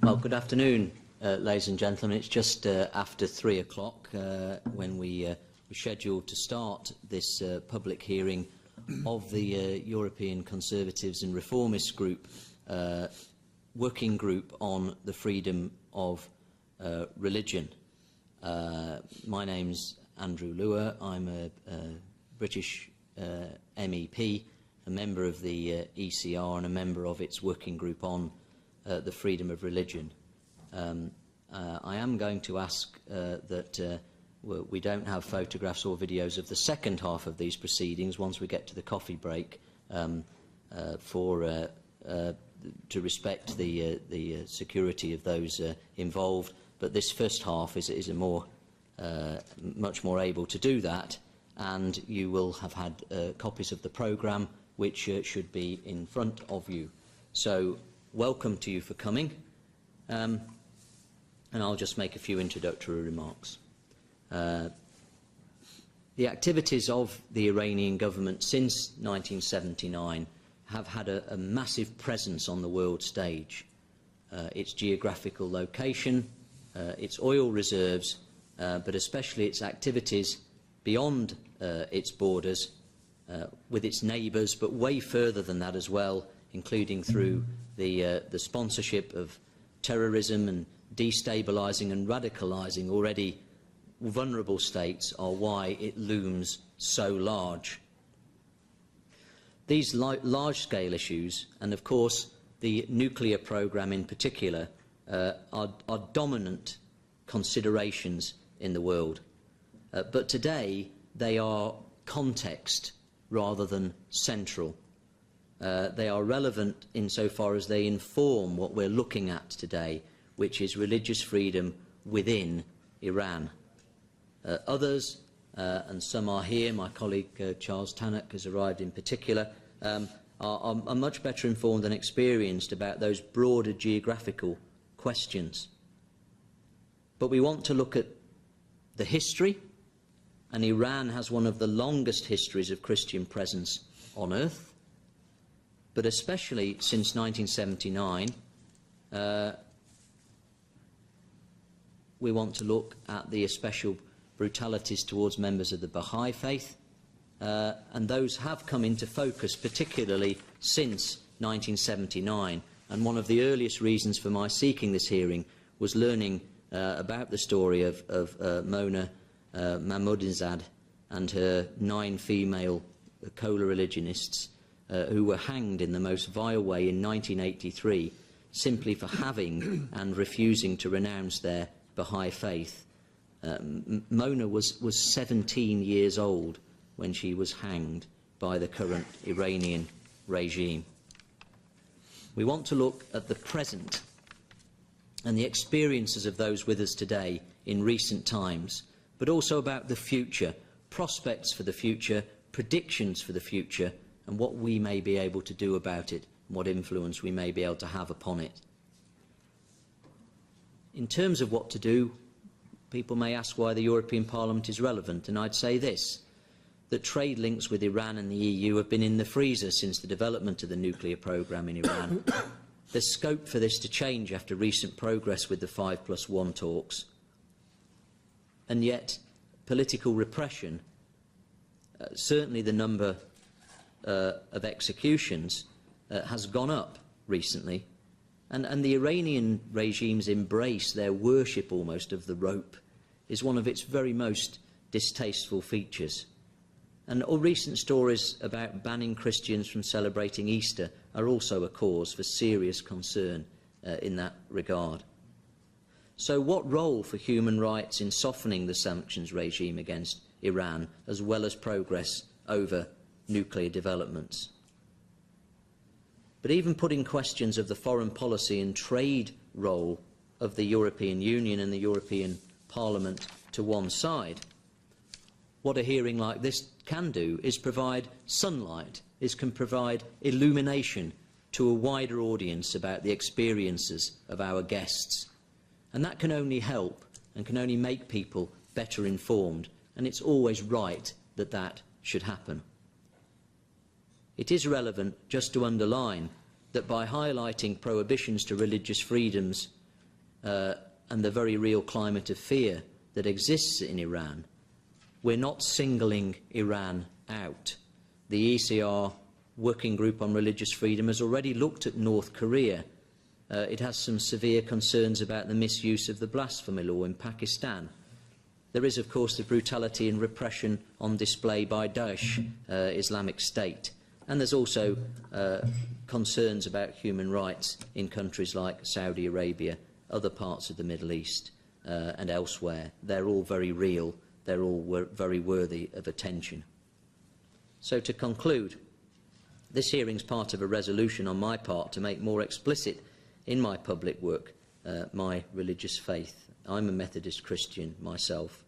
Well, good afternoon, ladies and gentlemen. It's just after 3 o'clock when we were scheduled to start this public hearing of the European Conservatives and Reformists Group working group on the freedom of religion. My name's Andrew LEWER. I'm a British MEP, a member of the ECR and a member of its working group on the freedom of religion. I am going to ask that we don't have photographs or videos of the second half of these proceedings once we get to the coffee break to respect the security of those involved. But this first half is much more able to do that, and you will have had copies of the programme which should be in front of you. So welcome to you for coming, and I'll just make a few introductory remarks. The activities of the Iranian government since 1979 have had a massive presence on the world stage. Its geographical location, its oil reserves, but especially its activities beyond its borders, with its neighbours, but way further than that as well, including through the sponsorship of terrorism and destabilising and radicalising already vulnerable states, are why it looms so large. These large-scale issues, and of course the nuclear programme in particular, are dominant considerations in the world. But today they are context rather than central. They are relevant insofar as they inform what we're looking at today, which is religious freedom within Iran. Others, and some are here, my colleague Charles Tannock has arrived in particular, are much better informed and experienced about those broader geographical questions. But we want to look at the history, and Iran has one of the longest histories of Christian presence on earth. But especially since 1979, we want to look at the special brutalities towards members of the Bahá'í faith, and those have come into focus particularly since 1979. And one of the earliest reasons for my seeking this hearing was learning about the story of Mona Mahmoudinzad and her 9 female co-religionists who were hanged in the most vile way in 1983 simply for having and refusing to renounce their Bahá'í faith. Mona was 17 years old when she was hanged by the current Iranian regime. We want to look at the present and the experiences of those with us today in recent times, but also about the future, prospects for the future, predictions for the future, and what we may be able to do about it, and what influence we may be able to have upon it. In terms of what to do, people may ask why the European Parliament is relevant, and I'd say this, that trade links with Iran and the EU have been in the freezer since the development of the nuclear programme in Iran. There's scope for this to change after recent progress with the 5+1 talks. And yet, political repression, certainly the number of executions has gone up recently, and the Iranian regime's embrace, their worship almost of the rope, is one of its very most distasteful features. And all recent stories about banning Christians from celebrating Easter are also a cause for serious concern in that regard. So what role for human rights in softening the sanctions regime against Iran, as well as progress over nuclear developments? But even putting questions of the foreign policy and trade role of the European Union and the European Parliament to one side, what a hearing like this can do is provide sunlight, can provide illumination to a wider audience about the experiences of our guests. And that can only help and can only make people better informed, and it's always right that that should happen. It is relevant just to underline that by highlighting prohibitions to religious freedoms and the very real climate of fear that exists in Iran, we're not singling Iran out. The ECR Working Group on Religious Freedom has already looked at North Korea. It has some severe concerns about the misuse of the blasphemy law in Pakistan. There is, of course, the brutality and repression on display by Daesh, Islamic State. And there's also concerns about human rights in countries like Saudi Arabia, other parts of the Middle East and elsewhere. They're all very real. They're all very worthy of attention. So to conclude, this hearing is part of a resolution on my part to make more explicit in my public work my religious faith. I'm a Methodist Christian myself.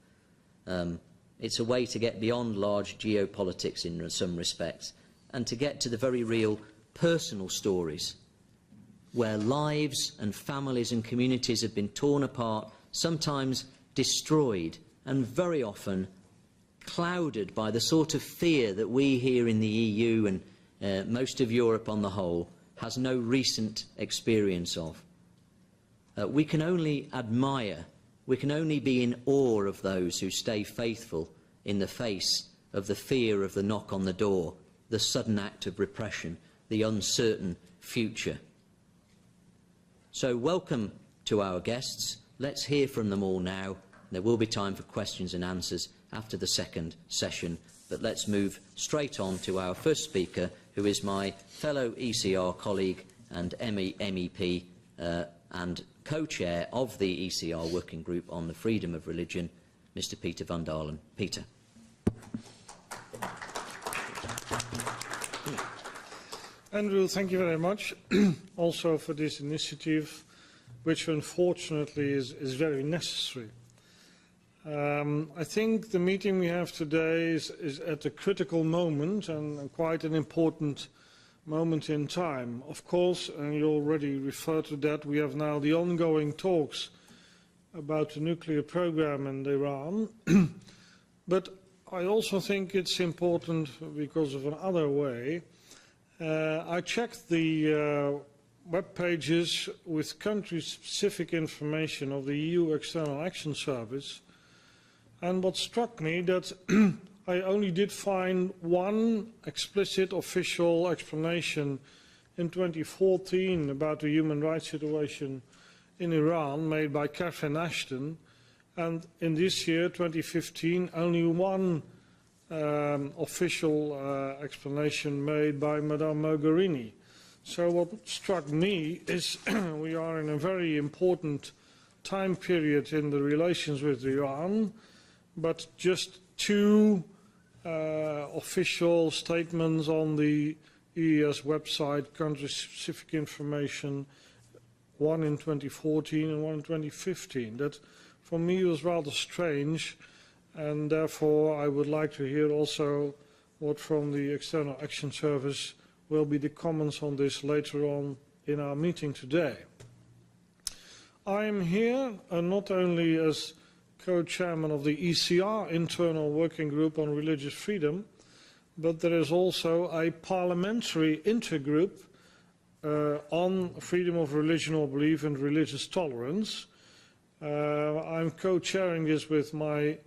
It's a way to get beyond large geopolitics in some respects and to get to the very real personal stories where lives and families and communities have been torn apart, sometimes destroyed, and very often clouded by the sort of fear that we here in the EU and most of Europe on the whole has no recent experience of. We can only admire, we can only be in awe of those who stay faithful in the face of the fear of the knock on the door, the sudden act of repression, the uncertain future. So welcome to our guests. Let's hear from them all now. There will be time for questions and answers after the second session, but let's move straight on to our first speaker, who is my fellow ECR colleague and MEP and co-chair of the ECR Working Group on the Freedom of Religion, Mr. Peter van Dalen. Peter. Andrew, thank you very much also for this initiative, which unfortunately is very necessary. I think the meeting we have today is at a critical moment and quite an important moment in time. Of course, and you already referred to that, we have now the ongoing talks about the nuclear program in Iran. But I also think it's important because of another way. I checked the web pages with country-specific information of the EU External Action Service, and what struck me that I only did find one explicit official explanation in 2014 about the human rights situation in Iran made by Catherine Ashton, and in this year, 2015, only one official explanation made by Madame Mogherini. So what struck me is we are in a very important time period in the relations with Iran, but just two official statements on the EES website, country-specific information, one in 2014 and one in 2015. That, for me, was rather strange, and therefore I would like to hear also what from the External Action Service will be the comments on this later on in our meeting today. I am here not only as co-chairman of the ECR Internal Working Group on Religious Freedom, but there is also a parliamentary intergroup on freedom of religion or belief and religious tolerance. I'm co-chairing this with my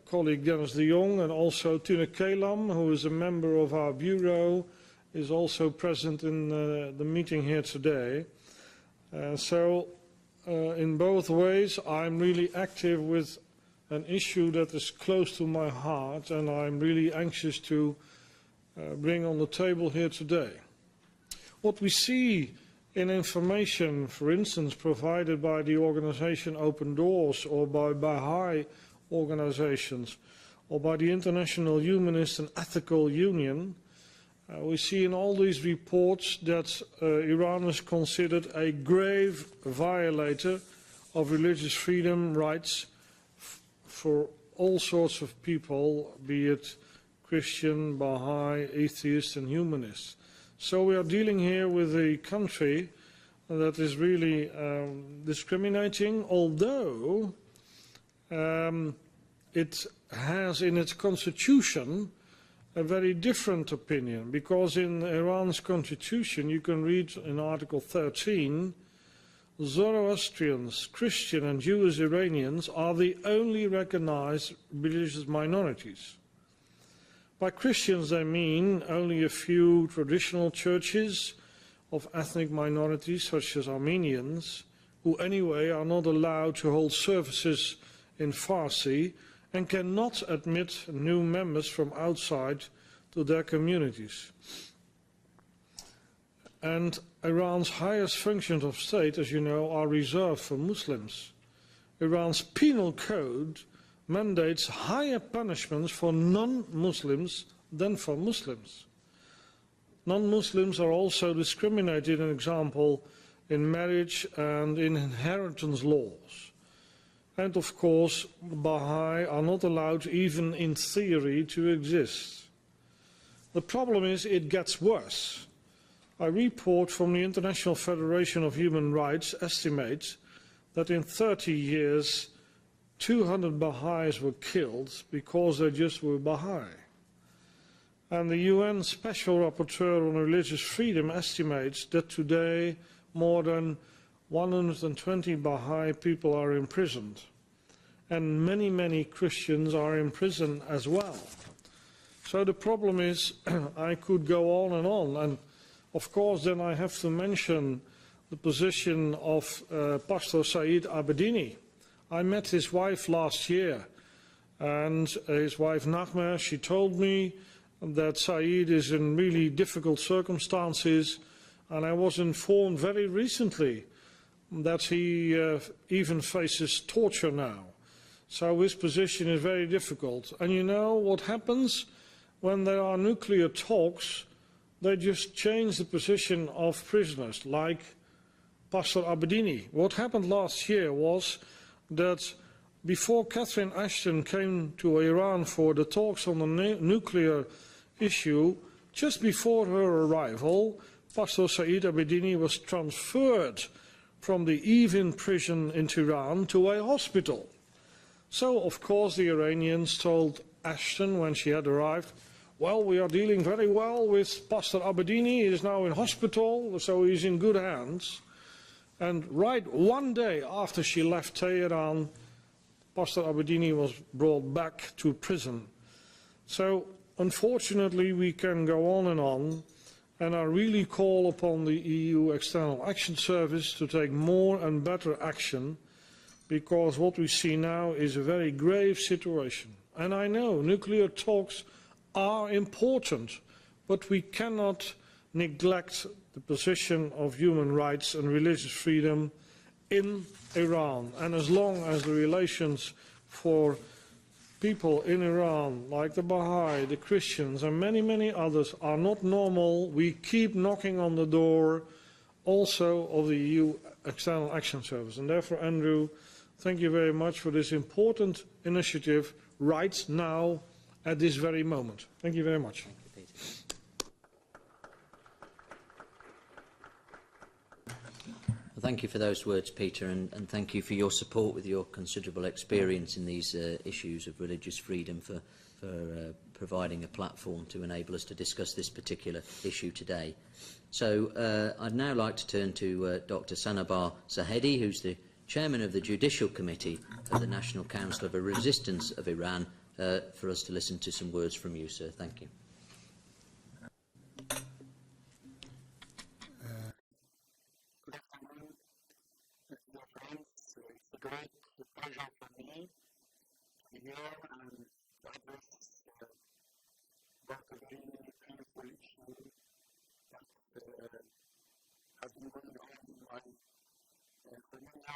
colleague Dennis de Jong, and also Tine Elam, who is a member of our bureau, is also present in the meeting here today. In both ways, I'm really active with an issue that is close to my heart, and I'm really anxious to bring on the table here today. What we see in information, for instance, provided by the organization Open Doors or by Bahá'í organizations or by the International Humanist and Ethical Union, we see in all these reports that Iran is considered a grave violator of religious freedom rights for all sorts of people, be it Christian, Baha'i, atheist and humanists. So we are dealing here with a country that is really discriminating, although it has in its constitution a very different opinion, because in Iran's constitution you can read in Article 13 Zoroastrians, Christian and Jewish Iranians are the only recognized religious minorities. By Christians they mean only a few traditional churches of ethnic minorities such as Armenians, who anyway are not allowed to hold services in Farsi and cannot admit new members from outside to their communities. And Iran's highest functions of state, as you know, are reserved for Muslims. Iran's penal code mandates higher punishments for non-Muslims than for Muslims. Non-Muslims are also discriminated, for example, in marriage and in inheritance laws. And of course, Bahá'í are not allowed, even in theory, to exist. The problem is it gets worse. A report from the International Federation of Human Rights estimates that in 30 years, 200 Baha'is were killed because they just were Baha'i. And the UN Special Rapporteur on Religious Freedom estimates that today more than 120 Baha'i people are imprisoned. And many, many Christians are in prison as well. So the problem is, I could go on, and of course then I have to mention the position of Pastor Saeed Abedini. I met his wife last year, and his wife Nagma, she told me that Saeed is in really difficult circumstances, and I was informed very recently that he even faces torture now. So his position is very difficult. And you know what happens when there are nuclear talks? They just change the position of prisoners, like Pastor Abedini. What happened last year was that before Catherine Ashton came to Iran for the talks on the nuclear issue, just before her arrival, Pastor Saeed Abedini was transferred from the Evin prison in Tehran to a hospital. So, of course, the Iranians told Ashton when she had arrived, well, we are dealing very well with Pastor Abedini. He is now in hospital, so he's in good hands. And right one day after she left Tehran, Pastor Abedini was brought back to prison. So, unfortunately, we can go on, and I really call upon the EU External Action Service to take more and better action, because what we see now is a very grave situation. And I know nuclear talks are important, but we cannot neglect the position of human rights and religious freedom in Iran. And as long as the relations for people in Iran, like the Baha'i, the Christians, and many, many others, are not normal, we keep knocking on the door also of the EU External Action Service. And therefore, Andrew, thank you very much for this important initiative right now at this very moment. Thank you very much. Thank you, Peter. Well, thank you for those words, Peter, and thank you for your support with your considerable experience in these issues of religious freedom for providing a platform to enable us to discuss this particular issue today. So I'd now like to turn to Dr. Sanabargh Zahedi, who's the Chairman of the Judicial Committee of the National Council of Resistance of Iran, for us to listen to some words from you, sir. Thank you. Good afternoon, dear friends. It's a great pleasure for me to be here and to address about a very painful issue that has been going on in my career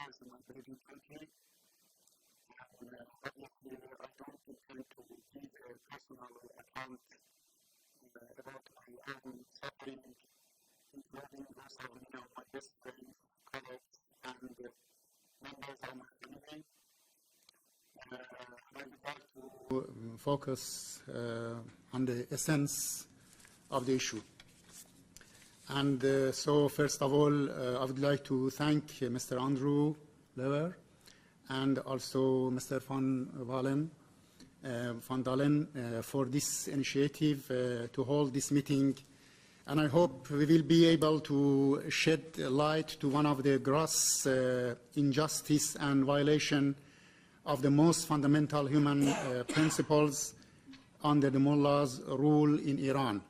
as in my Canadian country. Obviously, I don't intend to give a personal account about my own suffering, including those of many of my best friends, colleagues, and members of my family. I would like to focus on the essence of the issue. And so, first of all, I would like to thank Mr. Andrew LEWER and also Mr. Van Dalen for this initiative to hold this meeting and I hope we will be able to shed light to one of the gross injustice and violation of the most fundamental human principles under the mullahs' rule in Iran.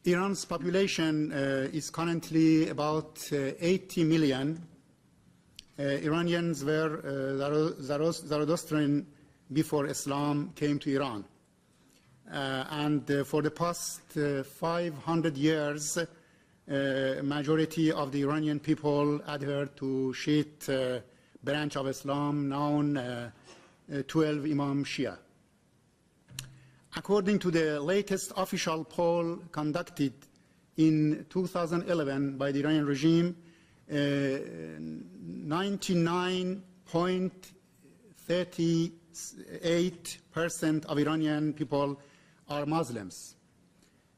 Iran's population is currently about 80 million. Iranians were Zoroastrian before Islam came to Iran. And for the past 500 years, majority of the Iranian people adhere to Shiite branch of Islam known 12 Imam Shia. According to the latest official poll conducted in 2011 by the Iranian regime, 99.38% of Iranian people are Muslims,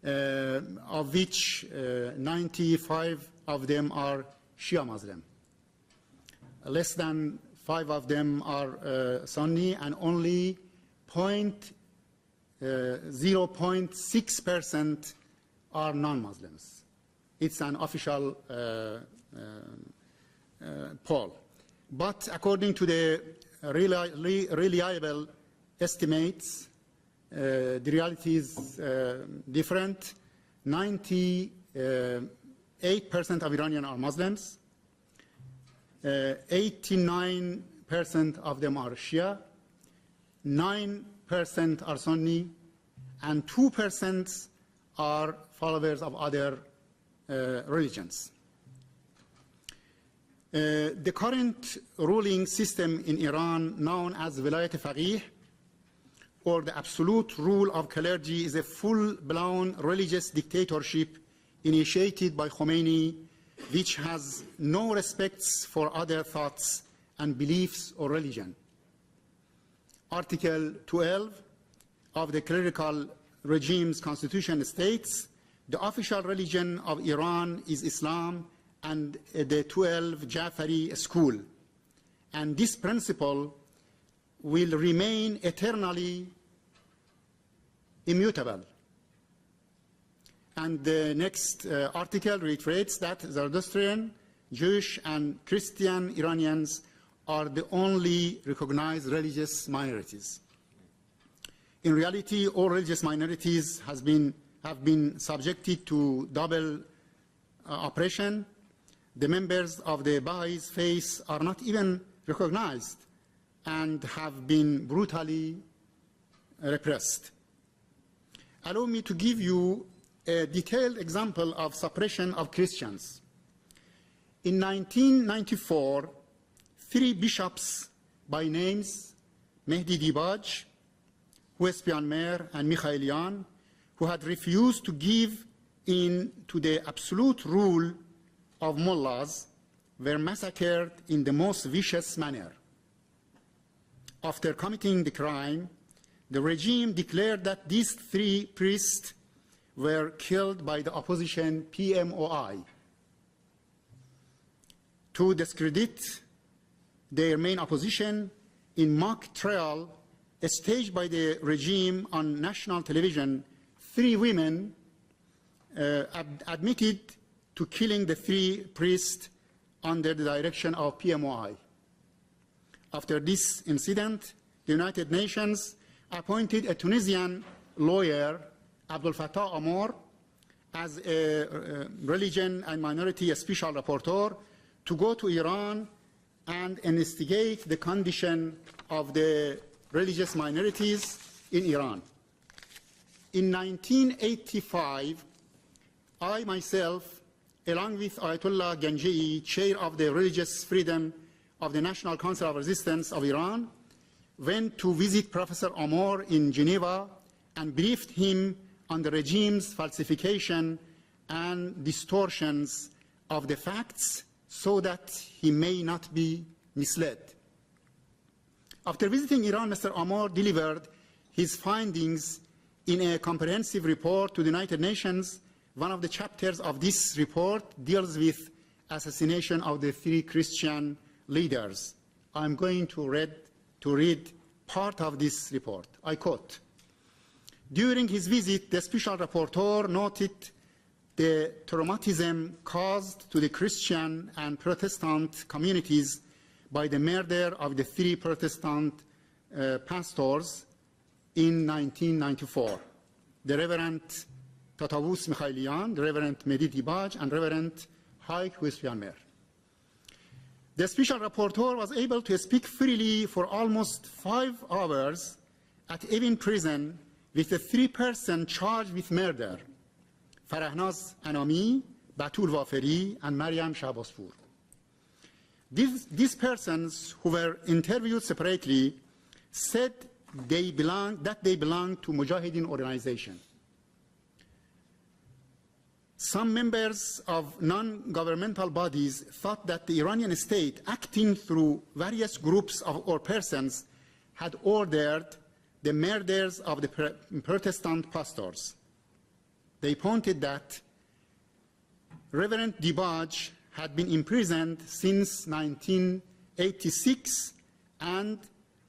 of which 95 of them are Shia Muslim. Less than 5 of them are Sunni, and only 0.6% are non-Muslims. It's an official poll. But according to the reliable estimates, the reality is different. 98% of Iranians are Muslims. 89% of them are Shia. 9% are Sunni, and 2% are followers of other religions. The current ruling system in Iran, known as Vilayat Faqih, or the absolute rule of clergy, is a full-blown religious dictatorship initiated by Khomeini, which has no respects for other thoughts and beliefs or religion. Article 12 of the clerical regime's constitution states, the official religion of Iran is Islam and the 12 Jafari school. And this principle will remain eternally immutable. And the next article reiterates that Zoroastrian, Jewish, and Christian Iranians are the only recognized religious minorities. In reality, all religious minorities have been subjected to double oppression. The members of the Bahá'í faith are not even recognized and have been brutally repressed. Allow me to give you a detailed example of suppression of Christians. In 1994, 3 bishops by names, Mehdi Dibaj, Eurpean Mayor, and Mikhailian, who had refused to give in to the absolute rule of mullahs, were massacred in the most vicious manner. After committing the crime, the regime declared that these 3 priests were killed by the opposition PMOI. To discredit their main opposition, in mock trial staged by the regime on national television, 3 women admitted to killing the 3 priests under the direction of PMOI. After this incident, the United Nations appointed a Tunisian lawyer, Abdel Fattah Amor, as a religion and minority special rapporteur to go to Iran and investigate the condition of the religious minorities in Iran. In 1985, I myself, along with Ayatollah Ganjei, chair of the Religious Freedom of the National Council of Resistance of Iran, went to visit Professor Amor in Geneva and briefed him on the regime's falsification and distortions of the facts so that he may not be misled. After visiting Iran, Mr. Amor delivered his findings in a comprehensive report to the United Nations. One of the chapters of this report deals with assassination of the 3 Christian leaders. I'm going to read part of this report. I quote, During his visit, the Special Rapporteur noted the traumatism caused to the Christian and Protestant communities by the murder of the 3 Protestant pastors in 1994, the Reverend Tatavus Mikhailian, the Reverend Mehdi Dibaj, and Reverend Haik Wisfianmer. The Special Rapporteur was able to speak freely for almost 5 hours at Evin prison with the 3 persons charged with murder, Farahnaz Anami, Batul Waferi, and Maryam Shahbazpur. These persons, who were interviewed separately, said that they belong to Mujahideen organization. Some members of non-governmental bodies thought that the Iranian state, acting through various groups or persons, had ordered the murders of the Protestant pastors. They pointed that Reverend Dibaj had been imprisoned since 1986, and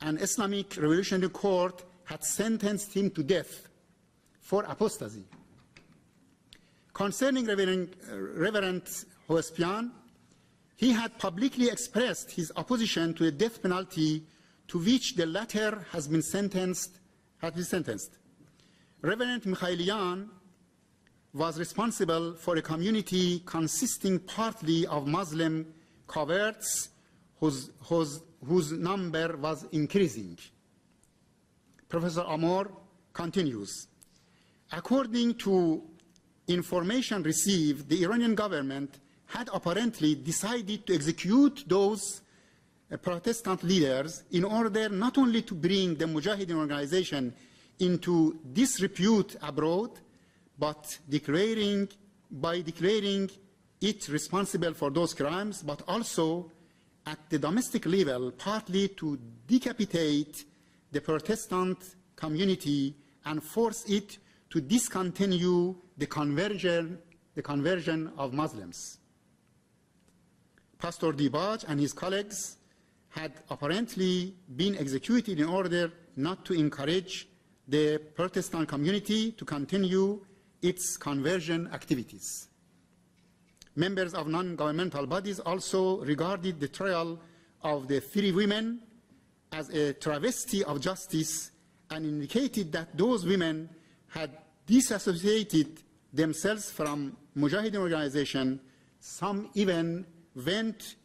an Islamic Revolutionary Court had sentenced him to death for apostasy. Concerning Reverend Eurpean, he had publicly expressed his opposition to the death penalty, to which the latter has been sentenced. Reverend Mikhailian was responsible for a community consisting partly of Muslim converts whose number was increasing. Professor Amor continues, according to information received, the Iranian government had apparently decided to execute those Protestant leaders in order not only to bring the Mujahideen organization into disrepute abroad, but by declaring it responsible for those crimes, but also at the domestic level, partly to decapitate the Protestant community and force it to discontinue the conversion of Muslims. Pastor Dibaj and his colleagues had apparently been executed in order not to encourage the Protestant community to continue its conversion activities. Members of non-governmental bodies also regarded the trial of the 3 women as a travesty of justice and indicated that those women had disassociated themselves from Mujahideen organization. Some even went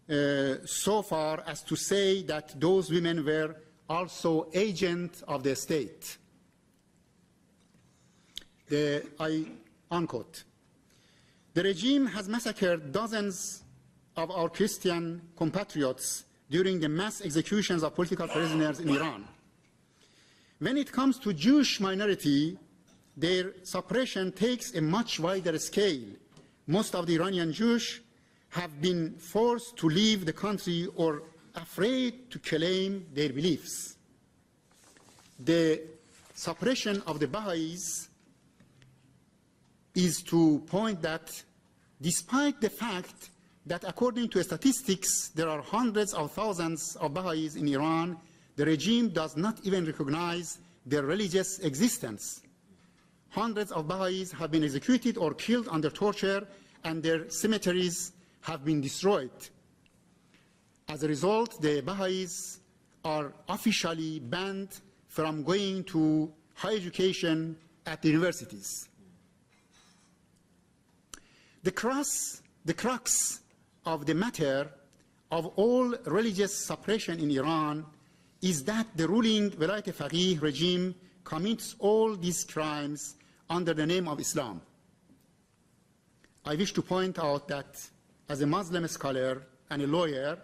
so far as to say that those women were also agents of the state. I unquote. The regime has massacred dozens of our Christian compatriots during the mass executions of political prisoners in Iran. When it comes to Jewish minority, their suppression takes a much wider scale. Most of the Iranian Jews have been forced to leave the country or afraid to claim their beliefs. The suppression of the Bahá'ís is to point that despite the fact that according to statistics there are hundreds of thousands of Bahá'ís in Iran, the regime does not even recognize their religious existence. Hundreds of Bahá'ís have been executed or killed under torture, and their cemeteries have been destroyed. As a result, the Bahá'ís are officially banned from going to higher education at the universities. The crux of the matter of all religious suppression in Iran is that the ruling Velayat Faqih regime commits all these crimes under the name of Islam. I wish to point out that as a Muslim scholar and a lawyer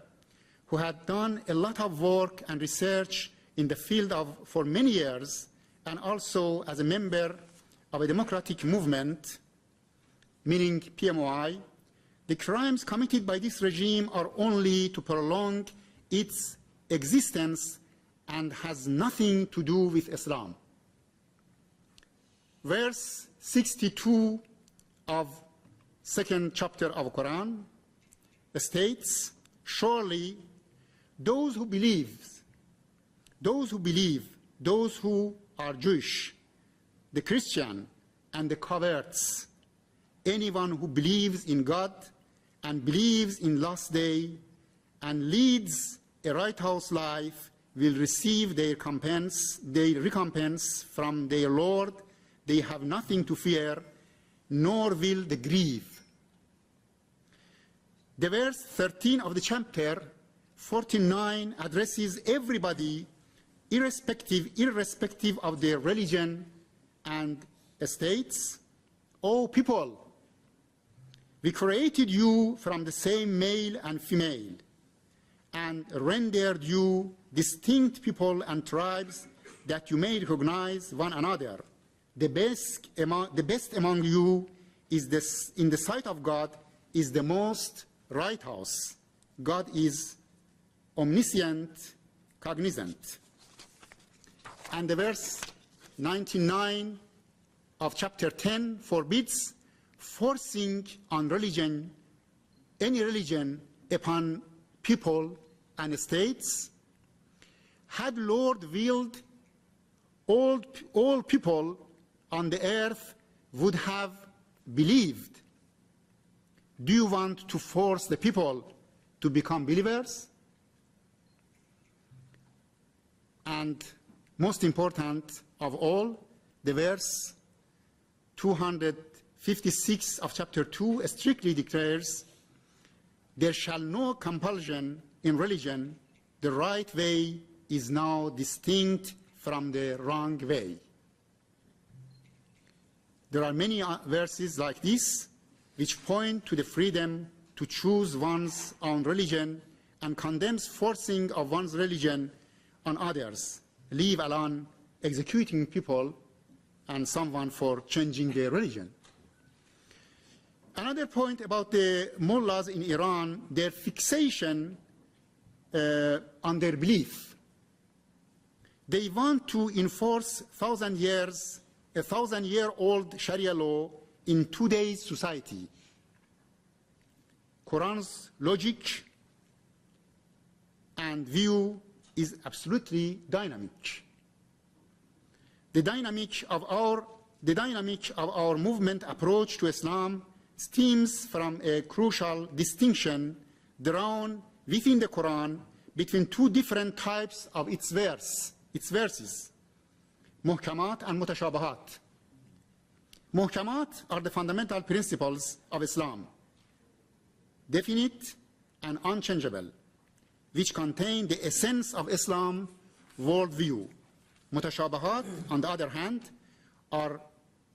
who had done a lot of work and research in the field for many years, and also as a member of a democratic movement, meaning PMOI, the crimes committed by this regime are only to prolong its existence and has nothing to do with Islam. Verse 62 of 2nd chapter of the Quran states, surely those who believe, those who are Jewish the Christian, and the converts. Anyone who believes in God and believes in last day and leads a righteous life will receive their recompense from their Lord. They have nothing to fear, nor will they grieve. The verse 13 of the chapter 49 addresses everybody, irrespective of their religion and states. O people, we created you from the same male and female, and rendered you distinct people and tribes that you may recognize one another. The best among you is this, in the sight of God, is the most righteous. God is omniscient, cognizant. And the verse 99 of chapter 10 forbids forcing on religion, any religion, upon people and states. Had Lord willed, all people on the earth would have believed. Do you want to force the people to become believers? And most important of all, the verse 256 of chapter 2 strictly declares, there shall no compulsion in religion. The right way is now distinct from the wrong way. There are many verses like this which point to the freedom to choose one's own religion and condemns forcing of one's religion on others, leave alone executing people and someone for changing their religion. Another point about the mullahs in Iran, their fixation on their belief. They want to enforce a 1,000-year-old Sharia law in today's society. Quran's logic and view is absolutely dynamic. The dynamic of our movement approach to Islam stems from a crucial distinction drawn within the Quran between two different types of its verses, muhkamat and mutashabahat. Muhkamat are the fundamental principles of Islam, definite and unchangeable, which contain the essence of Islam worldview. Mutashabahat, on the other hand, are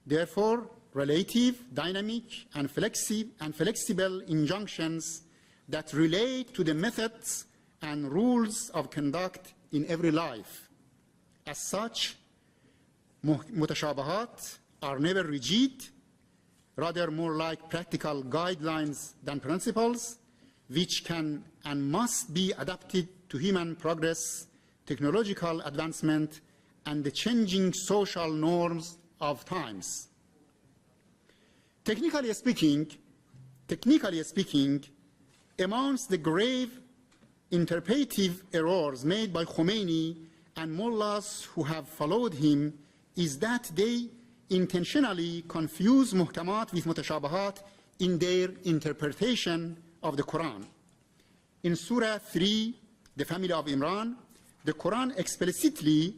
therefore relative, dynamic, and flexible injunctions that relate to the methods and rules of conduct in every life. As such, mutashabahat are never rigid, rather more like practical guidelines than principles, which can and must be adapted to human progress, technological advancement, and the changing social norms of times. Technically speaking, amongst the grave interpretive errors made by Khomeini and mullahs who have followed him is that they intentionally confuse muhkamat with mutashabahat in their interpretation of the Quran. In Surah 3, the family of Imran, the Quran explicitly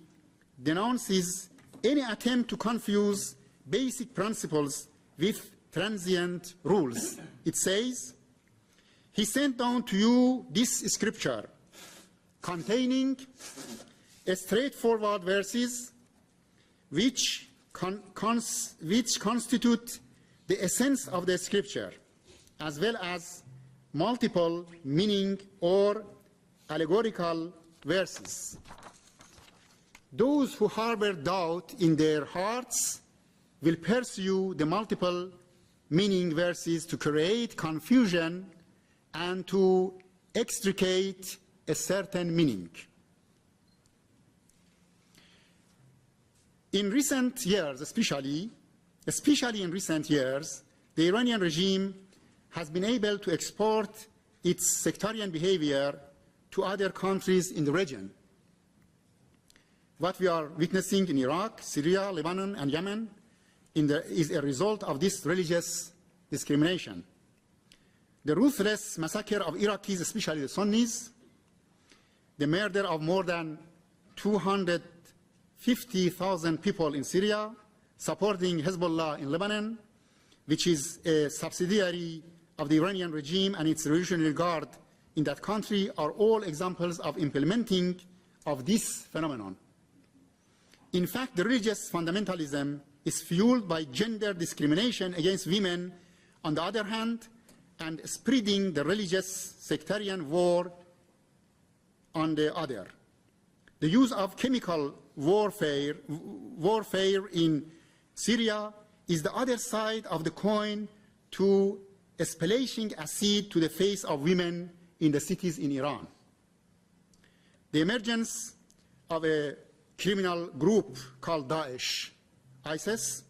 denounces any attempt to confuse basic principles with transient rules. It says, He sent down to you this scripture containing straightforward verses which constitute the essence of the scripture, as well as multiple meaning or allegorical verses. Those who harbor doubt in their hearts will pursue the multiple meaning verses to create confusion and to extricate a certain meaning. In recent years, especially in recent years, the Iranian regime has been able to export its sectarian behavior to other countries in the region. what we are witnessing in Iraq, Syria, Lebanon, and Yemen is a result of this religious discrimination. The ruthless massacre of Iraqis, especially the Sunnis, the murder of more than 250,000 people in Syria, supporting Hezbollah in Lebanon, which is a subsidiary of the Iranian regime and its Revolutionary Guard in that country, are all examples of implementing of this phenomenon. In fact, the religious fundamentalism is fueled by gender discrimination against women on the other hand, and spreading the religious sectarian war on the other. The use of chemical warfare in Syria is the other side of the coin to splashing acid to the face of women in the cities in Iran. The emergence of a criminal group called Daesh, ISIS,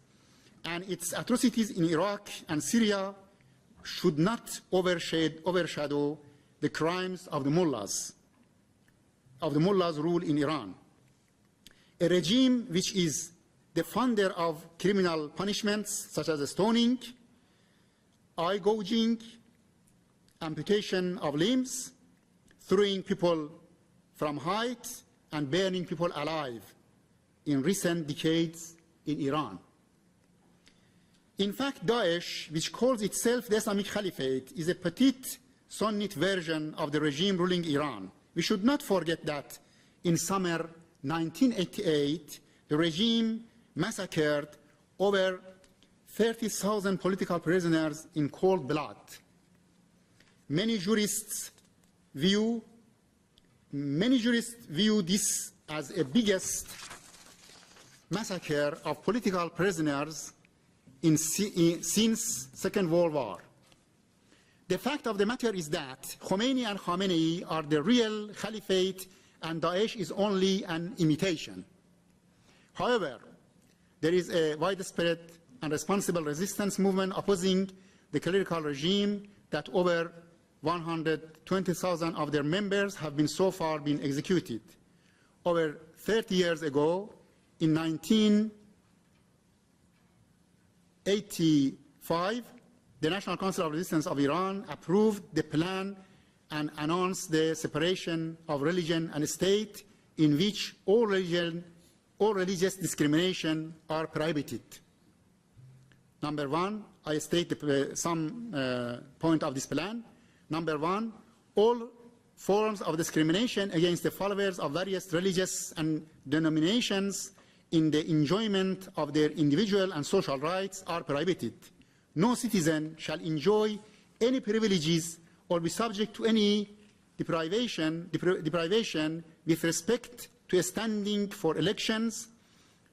and its atrocities in Iraq and Syria should not overshadow the crimes of the mullahs rule in Iran. A regime which is the funder of criminal punishments such as stoning, eye gouging, amputation of limbs, throwing people from height, and burning people alive in recent decades in Iran. In fact, Daesh, which calls itself the Islamic Caliphate, is a petite Sunnite version of the regime ruling Iran. We should not forget that in summer 1988, the regime massacred over 30,000 political prisoners in cold blood. Many jurists view this as the biggest massacre of political prisoners since Second World War. The fact of the matter is that Khomeini and Khamenei are the real caliphate and Daesh is only an imitation. However, there is a widespread and responsible resistance movement opposing the clerical regime that over 120,000 of their members have been so far been executed. Over 30 years ago, in 1985, the National Council of Resistance of Iran approved the plan and announced the separation of religion and state, in which all religious discrimination are prohibited. Number one, I state some point of this plan. Number one, all forms of discrimination against the followers of various religious and denominations in the enjoyment of their individual and social rights are prohibited. No citizen shall enjoy any privileges or be subject to any deprivation with respect to standing for elections,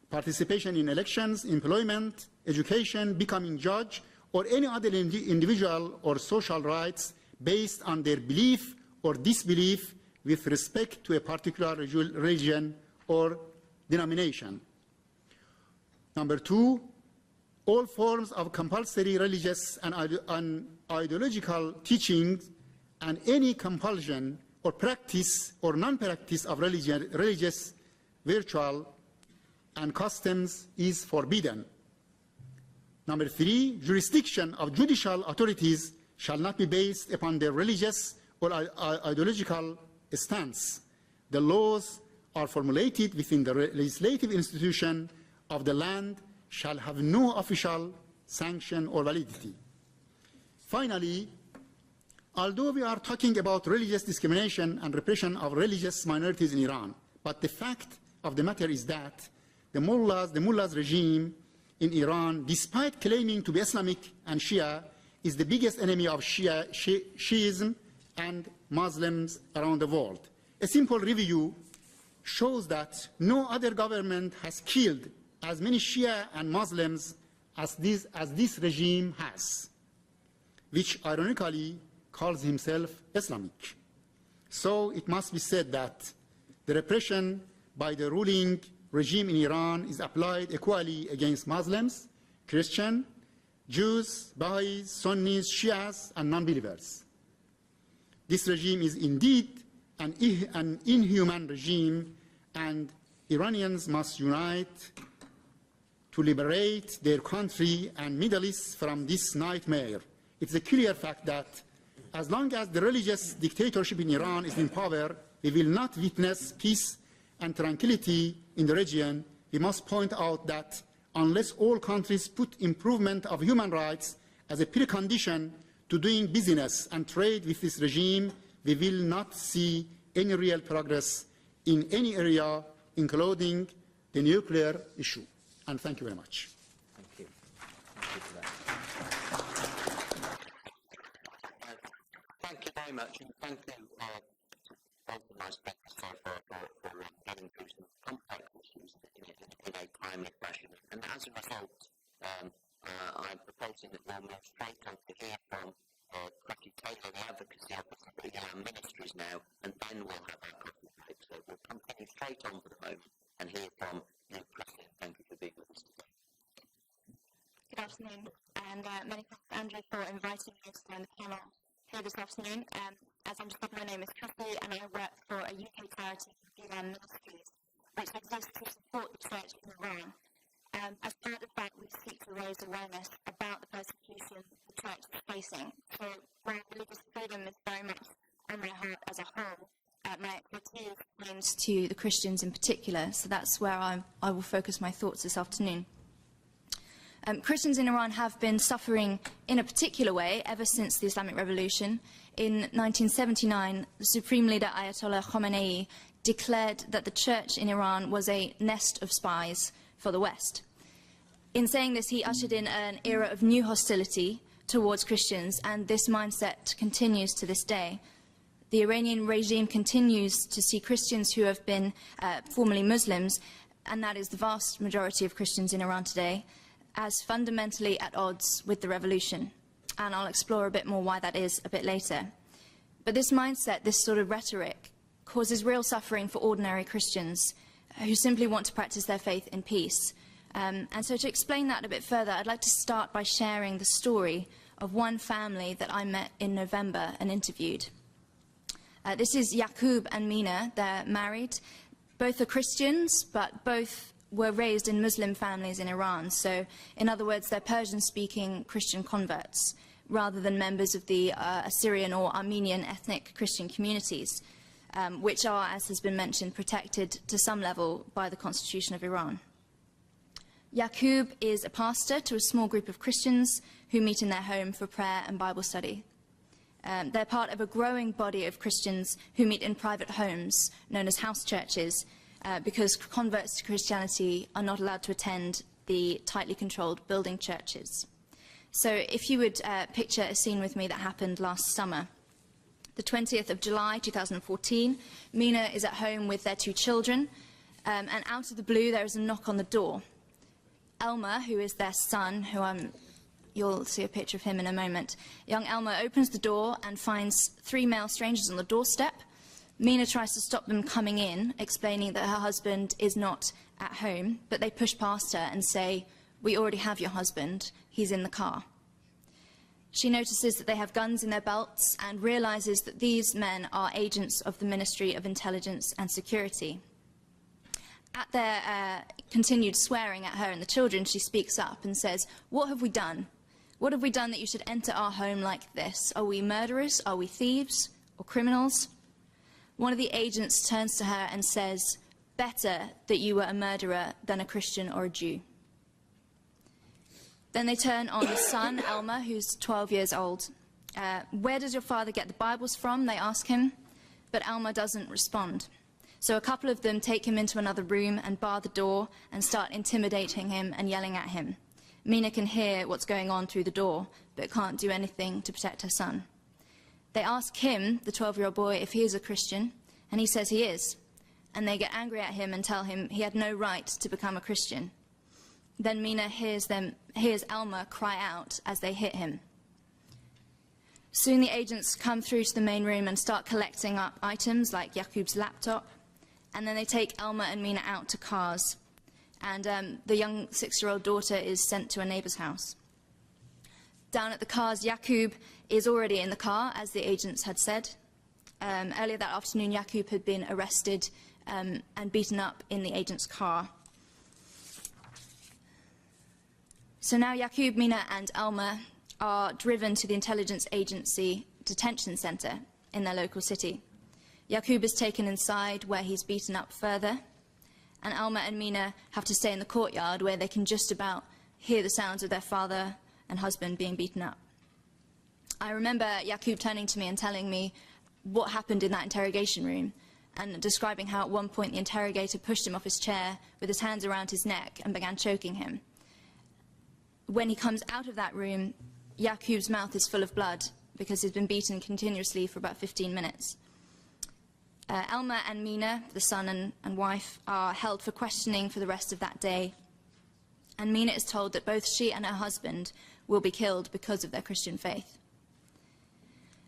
participation in elections, employment, education, becoming judge, or any other individual or social rights based on their belief or disbelief with respect to a particular religion or denomination. Number two, all forms of compulsory religious and ideological teachings and any compulsion or practice or non-practice of religious ritual and customs is forbidden. Number three, jurisdiction of judicial authorities shall not be based upon their religious or ideological stance. The laws are formulated within the legislative institution of the land shall have no official sanction or validity. Finally, although we are talking about religious discrimination and repression of religious minorities in Iran, but the fact of the matter is that the mullahs regime in Iran, despite claiming to be Islamic and Shia, is the biggest enemy of Shiism and Muslims around the world. A simple review shows that no other government has killed as many Shia and Muslims as this regime has, which ironically calls himself Islamic. So it must be said that the repression by the ruling regime in Iran is applied equally against Muslims, Christians, Jews, Bahá'ís, Sunnis, Shias, and non-believers. This regime is indeed an inhuman regime, and Iranians must unite to liberate their country and Middle East from this nightmare. It's a clear fact that as long as the religious dictatorship in Iran is in power, we will not witness peace and tranquility in the region. We must point out that unless all countries put improvement of human rights as a precondition to doing business and trade with this regime, we will not see any real progress in any area, including the nuclear issue. And thank you very much. Thank you. Thank you for that. Thank you very much, and thank you both of my speakers for getting through some complex issues in a timely fashion. And as a result, I'm proposing that we'll move straight on to hear from Chrissy, the Advocacy Officer for Elam Ministries now, and then we'll have our coffee break. So we'll continue straight on for the moment and hear from you, Chrissy. Thank you for being with us today. Good afternoon, and many thanks, Andrew, for inviting me to stand the panel here this afternoon. As I'm just saying, my name is Chrissy, and I work for a UK charity called Elam Ministries, which exists to support the church in Iran. As part of that, we seek to raise awareness about the persecution the church is facing. So, where religious freedom is very much on my heart as a whole, my expertise relates to the Christians in particular, so that's where I will focus my thoughts this afternoon. Christians in Iran have been suffering in a particular way ever since the Islamic Revolution. In 1979, the Supreme Leader Ayatollah Khamenei declared that the church in Iran was a nest of spies for the West. In saying this, he ushered in an era of new hostility towards Christians, and this mindset continues to this day. The Iranian regime continues to see Christians who have been formerly Muslims, and that is the vast majority of Christians in Iran today, as fundamentally at odds with the revolution. And I'll explore a bit more why that is a bit later. But this mindset, this sort of rhetoric, causes real suffering for ordinary Christians who simply want to practice their faith in peace. And so to explain that a bit further, I'd like to start by sharing the story of one family that I met in November and interviewed. This is Yaqub and Mina. They're married. Both are Christians, but both were raised in Muslim families in Iran. So, in other words, they're Persian-speaking Christian converts, rather than members of the Assyrian or Armenian ethnic Christian communities, which are, as has been mentioned, protected to some level by the Constitution of Iran. Yaqub is a pastor to a small group of Christians who meet in their home for prayer and Bible study. They're part of a growing body of Christians who meet in private homes, known as house churches, because converts to Christianity are not allowed to attend the tightly controlled building churches. So if you would picture a scene with me that happened last summer. The 20th of July 2014, Mina is at home with their two children, and out of the blue there is a knock on the door. Elmer, who is their son, you'll see a picture of him in a moment. Young Elmer opens the door and finds three male strangers on the doorstep. Mina tries to stop them coming in, explaining that her husband is not at home, but they push past her and say, "We already have your husband, he's in the car." She notices that they have guns in their belts and realizes that these men are agents of the Ministry of Intelligence and Security. At their continued swearing at her and the children, she speaks up and says, "What have we done? What have we done that you should enter our home like this? Are we murderers? Are we thieves or criminals?" One of the agents turns to her and says, "Better that you were a murderer than a Christian or a Jew." Then they turn on the son, Elmer, who's 12 years old. "Where does your father get the Bibles from?" they ask him, but Elmer doesn't respond. So a couple of them take him into another room and bar the door and start intimidating him and yelling at him. Mina can hear what's going on through the door, but can't do anything to protect her son. They ask him, the 12-year-old boy, if he is a Christian, and he says he is. And they get angry at him and tell him he had no right to become a Christian. Then Mina hears Elmer cry out as they hit him. Soon the agents come through to the main room and start collecting up items like Yaqub's laptop, and then they take Elmer and Mina out to cars, and the young 6-year-old daughter is sent to a neighbor's house. Down at the cars, Yaqub is already in the car, as the agents had said. Earlier that afternoon, Yaqub had been arrested and beaten up in the agent's car. So now Yaqub, Mina and Alma are driven to the intelligence agency detention centre in their local city. Yaqub is taken inside where he's beaten up further, and Alma and Mina have to stay in the courtyard where they can just about hear the sounds of their father and husband being beaten up. I remember Yaqub turning to me and telling me what happened in that interrogation room, and describing how at one point the interrogator pushed him off his chair with his hands around his neck and began choking him. When he comes out of that room, Yaqub's mouth is full of blood because he's been beaten continuously for about 15 minutes. Alma and Mina, the son and wife, are held for questioning for the rest of that day, and Mina is told that both she and her husband will be killed because of their Christian faith.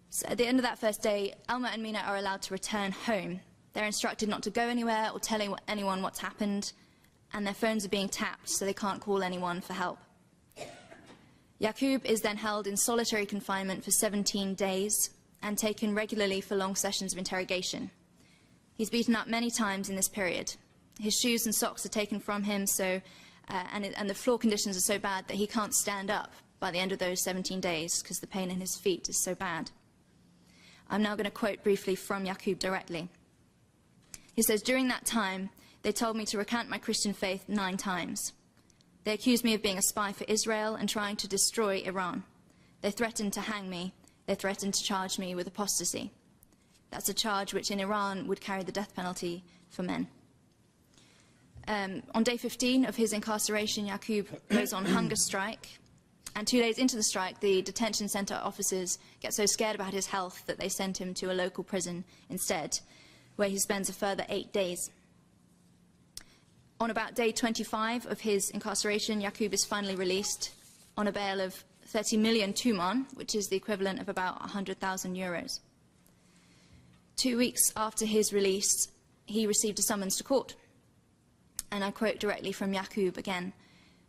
So at the end of that first day, Alma and Mina are allowed to return home. They're instructed not to go anywhere or tell anyone what's happened, and their phones are being tapped so they can't call anyone for help. Yaqub is then held in solitary confinement for 17 days and taken regularly for long sessions of interrogation. He's beaten up many times in this period. His shoes and socks are taken from him, and the floor conditions are so bad that he can't stand up by the end of those 17 days because the pain in his feet is so bad. I'm now going to quote briefly from Yaqub directly. He says, "During that time, they told me to recant my Christian faith 9 times. They accused me of being a spy for Israel and trying to destroy Iran. They threatened to hang me. They threatened to charge me with apostasy. That's a charge which in Iran would carry the death penalty for men." On day 15 of his incarceration, Yaqub goes on hunger strike. And 2 days into the strike, the detention centre officers get so scared about his health that they send him to a local prison instead, where he spends a further 8 days. On about day 25 of his incarceration, Yaqub is finally released on a bail of 30 million tumon, which is the equivalent of about 100,000 euros. 2 weeks after his release, he received a summons to court. And I quote directly from Yaqub again.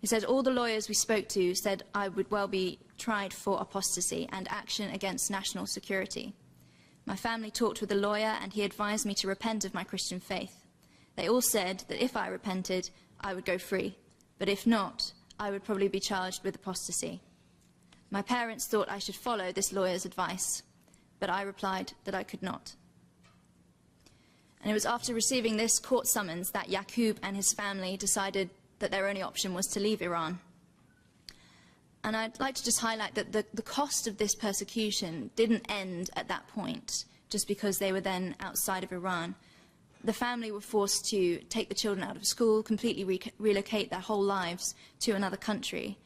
He said, "All the lawyers we spoke to said I would well be tried for apostasy and action against national security. My family talked with a lawyer and he advised me to repent of my Christian faith. They all said that if I repented, I would go free, but if not, I would probably be charged with apostasy. My parents thought I should follow this lawyer's advice, but I replied that I could not." And it was after receiving this court summons that Yaqub and his family decided that their only option was to leave Iran. And I'd like to just highlight that the cost of this persecution didn't end at that point, just because they were then outside of Iran. The family were forced to take the children out of school, completely relocate their whole lives to another country,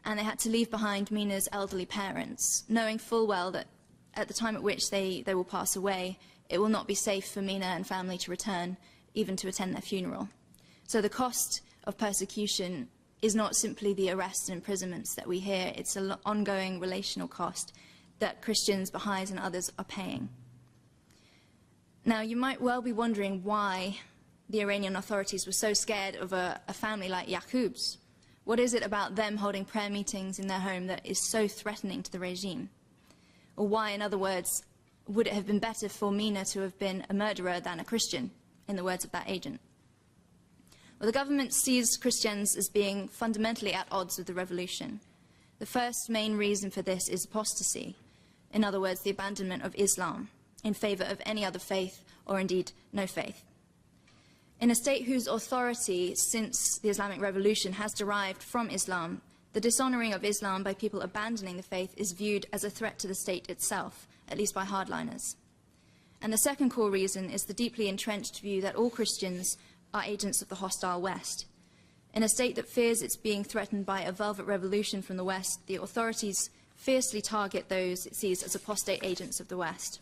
and they had to leave behind Mina's elderly parents, knowing full well that at the time at which they will pass away, it will not be safe for Mina and family to return, even to attend their funeral. So the cost of persecution is not simply the arrests and imprisonments that we hear, it's an ongoing relational cost that Christians, Bahá'ís and others are paying. Now, you might well be wondering why the Iranian authorities were so scared of a family like Yaqub's. What is it about them holding prayer meetings in their home that is so threatening to the regime? Or why, in other words, would it have been better for Mina to have been a murderer than a Christian, in the words of that agent? Well, the government sees Christians as being fundamentally at odds with the revolution. The first main reason for this is apostasy, in other words, the abandonment of Islam, in favour of any other faith, or indeed no faith. In a state whose authority since the Islamic Revolution has derived from Islam, the dishonouring of Islam by people abandoning the faith is viewed as a threat to the state itself, at least by hardliners. And the second core reason is the deeply entrenched view that all Christians are agents of the hostile West. In a state that fears it's being threatened by a velvet revolution from the West, the authorities fiercely target those it sees as apostate agents of the West.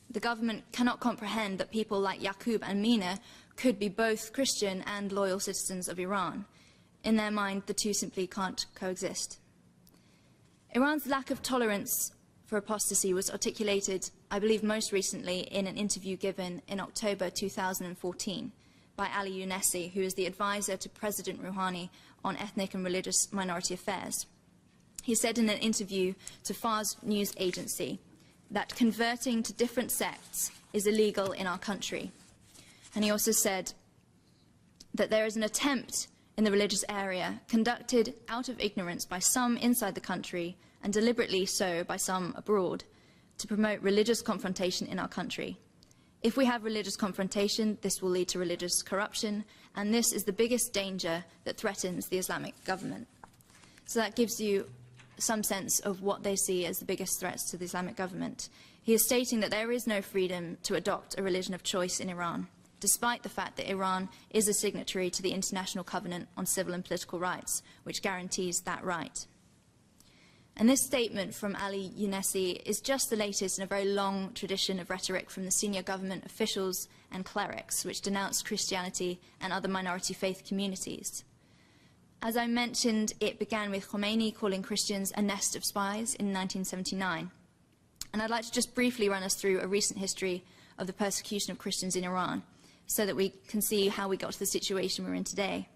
The government cannot comprehend that people like Yaqub and Mina could be both Christian and loyal citizens of Iran. In their mind, the two simply can't coexist. Iran's lack of tolerance for apostasy was articulated, I believe most recently, in an interview given in October 2014 by Ali Younesi, who is the advisor to President Rouhani on ethnic and religious minority affairs. He said in an interview to Fars news agency that converting to different sects is illegal in our country. And he also said that there is an attempt in the religious area conducted out of ignorance by some inside the country and deliberately so by some abroad to promote religious confrontation in our country. If we have religious confrontation, this will lead to religious corruption, and this is the biggest danger that threatens the Islamic government. So that gives you some sense of what they see as the biggest threats to the Islamic government. He is stating that there is no freedom to adopt a religion of choice in Iran, despite the fact that Iran is a signatory to the International Covenant on Civil and Political Rights, which guarantees that right. And this statement from Ali Younesi is just the latest in a very long tradition of rhetoric from the senior government officials and clerics, which denounce Christianity and other minority faith communities. As I mentioned, it began with Khomeini calling Christians a nest of spies in 1979. And I'd like to just briefly run us through a recent history of the persecution of Christians in Iran, so that we can see how we got to the situation we're in today.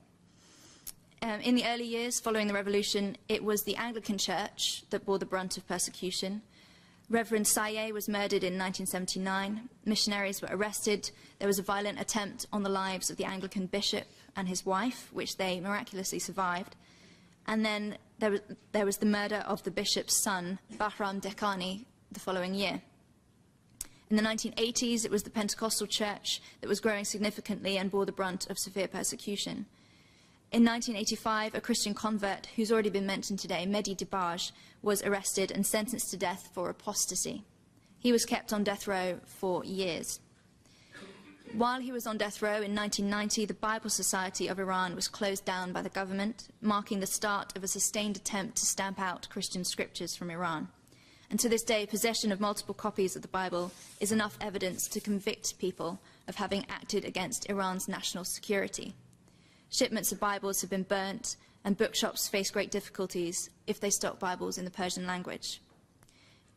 In the early years following the revolution, it was the Anglican Church that bore the brunt of persecution. Reverend Saye was murdered in 1979. Missionaries were arrested. There was a violent attempt on the lives of the Anglican bishop and his wife, which they miraculously survived. And then there was the murder of the bishop's son, Bahram Dekhani, the following year. In the 1980s, it was the Pentecostal Church that was growing significantly and bore the brunt of severe persecution. In 1985, a Christian convert, who's already been mentioned today, Mehdi Dibaj, was arrested and sentenced to death for apostasy. He was kept on death row for years. While he was on death row in 1990, the Bible Society of Iran was closed down by the government, marking the start of a sustained attempt to stamp out Christian scriptures from Iran. And to this day, possession of multiple copies of the Bible is enough evidence to convict people of having acted against Iran's national security. Shipments of Bibles have been burnt, and bookshops face great difficulties if they stock Bibles in the Persian language.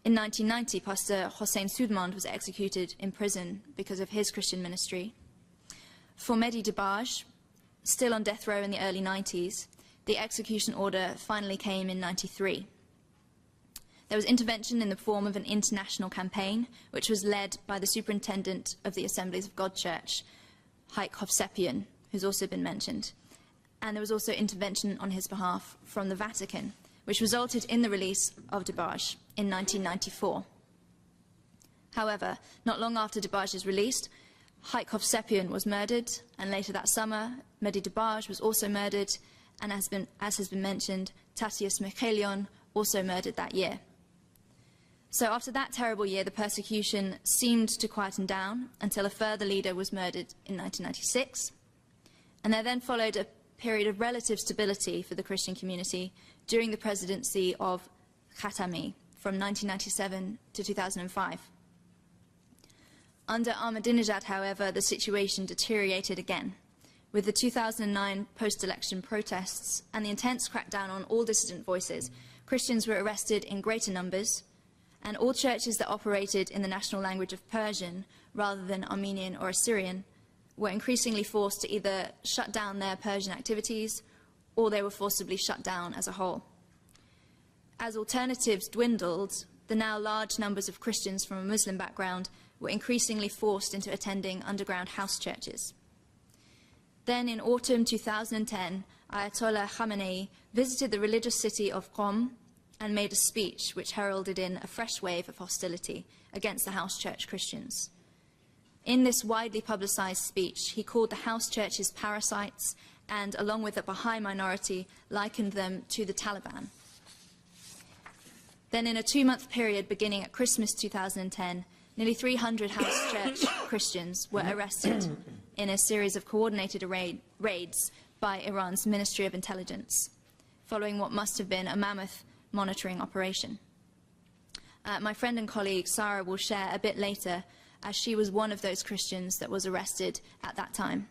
In 1990, Pastor Hossein Soudmand was executed in prison because of his Christian ministry. For Mehdi Dibaj, still on death row in the early 90s, the execution order finally came in 93. There was intervention in the form of an international campaign, which was led by the superintendent of the Assemblies of God Church, Haik Hovsepian, who's also been mentioned. And there was also intervention on his behalf from the Vatican, which resulted in the release of Dibaj in 1994. However, not long after Dibaj is released, Haik Hovsepian was murdered, and later that summer, Mehdi Dibaj was also murdered, and as has been mentioned, Tatius Mikhelion also murdered that year. So after that terrible year, the persecution seemed to quieten down until a further leader was murdered in 1996. And there then followed a period of relative stability for the Christian community during the presidency of Khatami from 1997 to 2005. Under Ahmadinejad, however, the situation deteriorated again, with the 2009 post-election protests and the intense crackdown on all dissident voices. Christians were arrested in greater numbers, and all churches that operated in the national language of Persian rather than Armenian or Assyrian were increasingly forced to either shut down their Persian activities or they were forcibly shut down as a whole. As alternatives dwindled, the now large numbers of Christians from a Muslim background were increasingly forced into attending underground house churches. Then in autumn 2010, Ayatollah Khamenei visited the religious city of Qom and made a speech which heralded in a fresh wave of hostility against the house church Christians. In this widely publicized speech, he called the house churches parasites and, along with the Bahá'í minority, likened them to the Taliban. Then in a 2-month period beginning at Christmas 2010, nearly 300 house church Christians were arrested in a series of coordinated raids by Iran's Ministry of Intelligence, following what must have been a mammoth monitoring operation. My friend and colleague Sarah will share a bit later, as she was one of those Christians that was arrested at that time.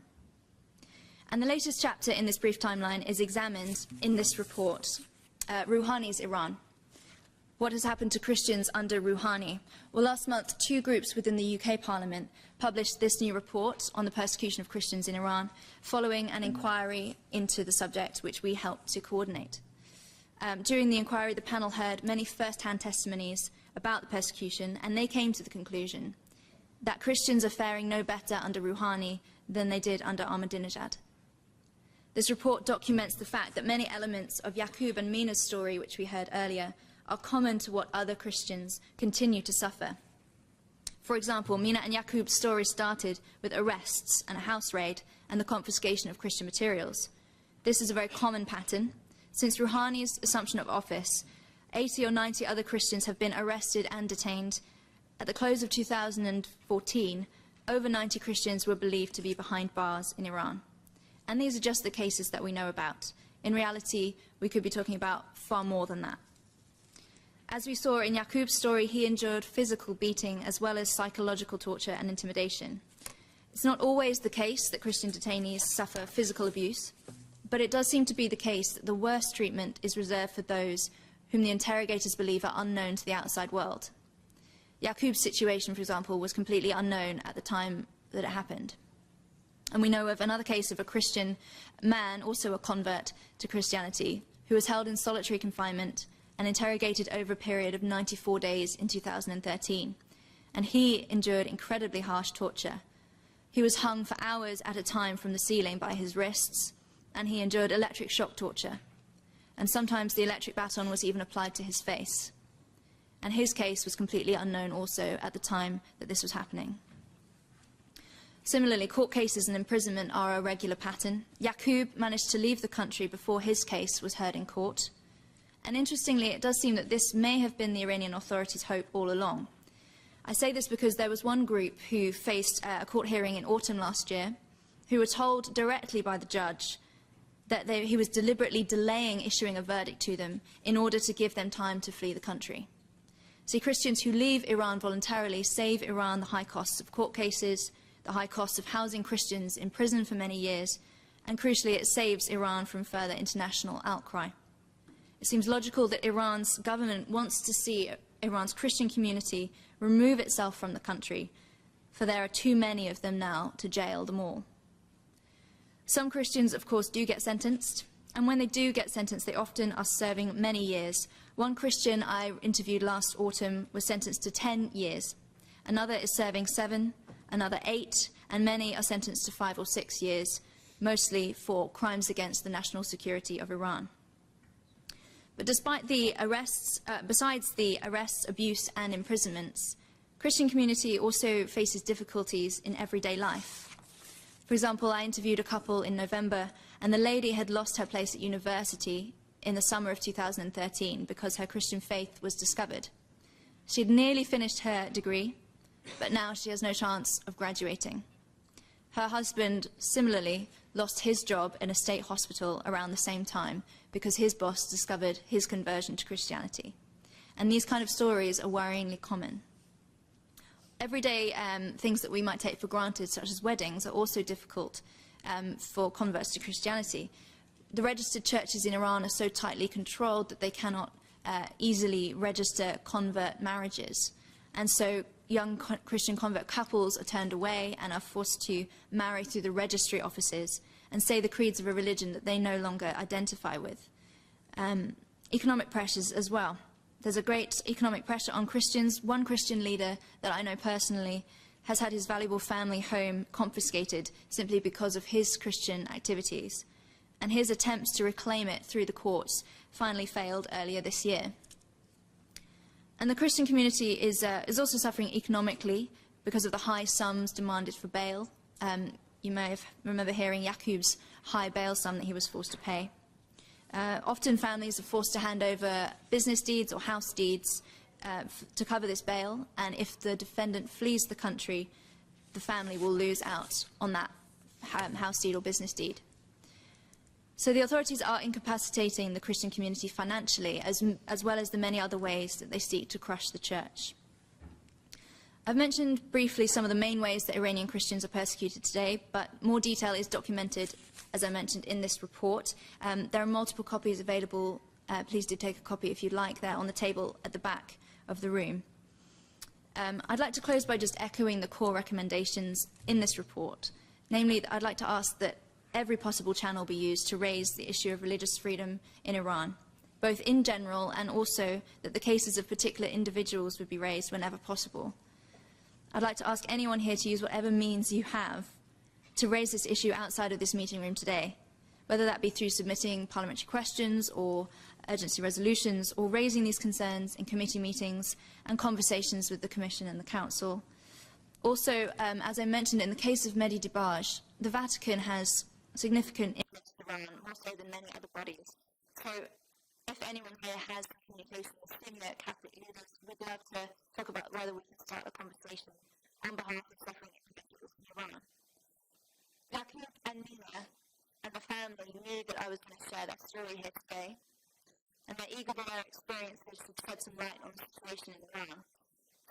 And the latest chapter in this brief timeline is examined in this report, Rouhani's Iran. What has happened to Christians under Rouhani? Well, last month, 2 groups within the UK Parliament published this new report on the persecution of Christians in Iran, following an inquiry into the subject which we helped to coordinate. During the inquiry, the panel heard many first-hand testimonies about the persecution, and they came to the conclusion that Christians are faring no better under Rouhani than they did under Ahmadinejad. This report documents the fact that many elements of Yaqub and Mina's story, which we heard earlier, are common to what other Christians continue to suffer. For example, Mina and Yaqub's story started with arrests and a house raid and the confiscation of Christian materials. This is a very common pattern. Since Rouhani's assumption of office, 80 or 90 other Christians have been arrested and detained. At the close of 2014, over 90 Christians were believed to be behind bars in Iran. And these are just the cases that we know about. In reality, we could be talking about far more than that. As we saw in Yaqub's story, he endured physical beating as well as psychological torture and intimidation. It's not always the case that Christian detainees suffer physical abuse, but it does seem to be the case that the worst treatment is reserved for those whom the interrogators believe are unknown to the outside world. Yaqub's situation, for example, was completely unknown at the time that it happened. And we know of another case of a Christian man, also a convert to Christianity, who was held in solitary confinement and interrogated over a period of 94 days in 2013. And he endured incredibly harsh torture. He was hung for hours at a time from the ceiling by his wrists, and he endured electric shock torture. And sometimes the electric baton was even applied to his face. And his case was completely unknown also at the time that this was happening. Similarly, court cases and imprisonment are a regular pattern. Yaqub managed to leave the country before his case was heard in court. And interestingly, it does seem that this may have been the Iranian authorities' hope all along. I say this because there was one group who faced a court hearing in autumn last year, who were told directly by the judge that he was deliberately delaying issuing a verdict to them in order to give them time to flee the country. See, Christians who leave Iran voluntarily save Iran the high costs of court cases, the high costs of housing Christians in prison for many years, and crucially, it saves Iran from further international outcry. It seems logical that Iran's government wants to see Iran's Christian community remove itself from the country, for there are too many of them now to jail them all. Some Christians, of course, do get sentenced, and when they do get sentenced, they often are serving many years. One Christian I interviewed last autumn was sentenced to 10 years. Another is serving 7, another 8, and many are sentenced to 5 or 6 years, mostly for crimes against the national security of Iran. But despite the arrests, besides the arrests, abuse, and imprisonments, Christian community also faces difficulties in everyday life. For example, I interviewed a couple in November, and the lady had lost her place at university in the summer of 2013 because her Christian faith was discovered. She had nearly finished her degree, but now she has no chance of graduating. Her husband, similarly, lost his job in a state hospital around the same time because his boss discovered his conversion to Christianity. And these kind of stories are worryingly common. Everyday things that we might take for granted, such as weddings, are also difficult for converts to Christianity. The registered churches in Iran are so tightly controlled that they cannot easily register convert marriages. And so young Christian convert couples are turned away and are forced to marry through the registry offices and say the creeds of a religion that they no longer identify with. Economic pressures as well. There's a great economic pressure on Christians. One Christian leader that I know personally has had his valuable family home confiscated simply because of his Christian activities. And his attempts to reclaim it through the courts finally failed earlier this year. And the Christian community is also suffering economically because of the high sums demanded for bail. You may remember hearing Yaqub's high bail sum that he was forced to pay. Often families are forced to hand over business deeds or house deeds to cover this bail, and if the defendant flees the country, the family will lose out on that house deed or business deed. So the authorities are incapacitating the Christian community financially, as well as the many other ways that they seek to crush the church. I've mentioned briefly some of the main ways that Iranian Christians are persecuted today, but more detail is documented, as I mentioned, in this report. There are multiple copies available. Please do take a copy if you'd like. They're on the table at the back of the room. I'd like to close by just echoing the core recommendations in this report. Namely, I'd like to ask that every possible channel be used to raise the issue of religious freedom in Iran, both in general and also that the cases of particular individuals would be raised whenever possible. I'd like to ask anyone here to use whatever means you have to raise this issue outside of this meeting room today, whether that be through submitting parliamentary questions or urgency resolutions, or raising these concerns in committee meetings and conversations with the Commission and the Council. Also, as I mentioned, in the case of Mehdi Dibaj, the Vatican has significant influence in Iran, more so than many other bodies. So, if anyone here has communication with senior Catholic leaders, we'd love to talk about whether we can start a conversation on behalf of suffering individuals in Iran. Yaqub and Nina and the family knew that I was going to share that story here today, and they're eager to their experiences to shed some light on the situation in Iran.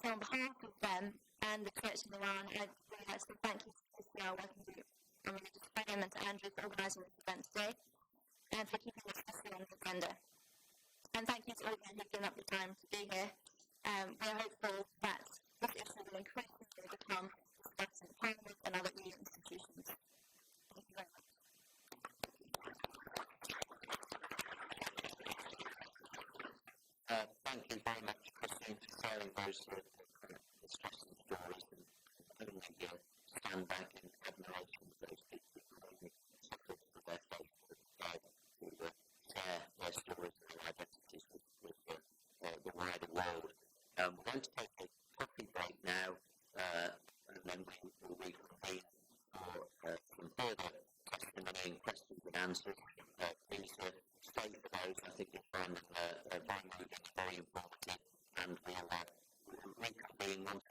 So on behalf of them and the Church in Iran, I'd really like to thank you to Chrissy, our working group, and Religious Freedom, and to Andrew for organising this event today, and for keeping this issue on the agenda. And thank you to all of you who've given up the time to be here. We're hopeful that this issue will increasingly become discussed in Parliament and other EU institutions. Thank you very much. Thank you very much, Chrissy, for sharing those distressing stories and having me stand back in admiration for those people who suffered for their faith and died to share their stories and their identities with the wider world. We're going to take a coffee break now, and then we will reconvene for some further testimony and questions and answers. Please stay for those. I think you'll find that very moving, very informative, and we'll reconvene once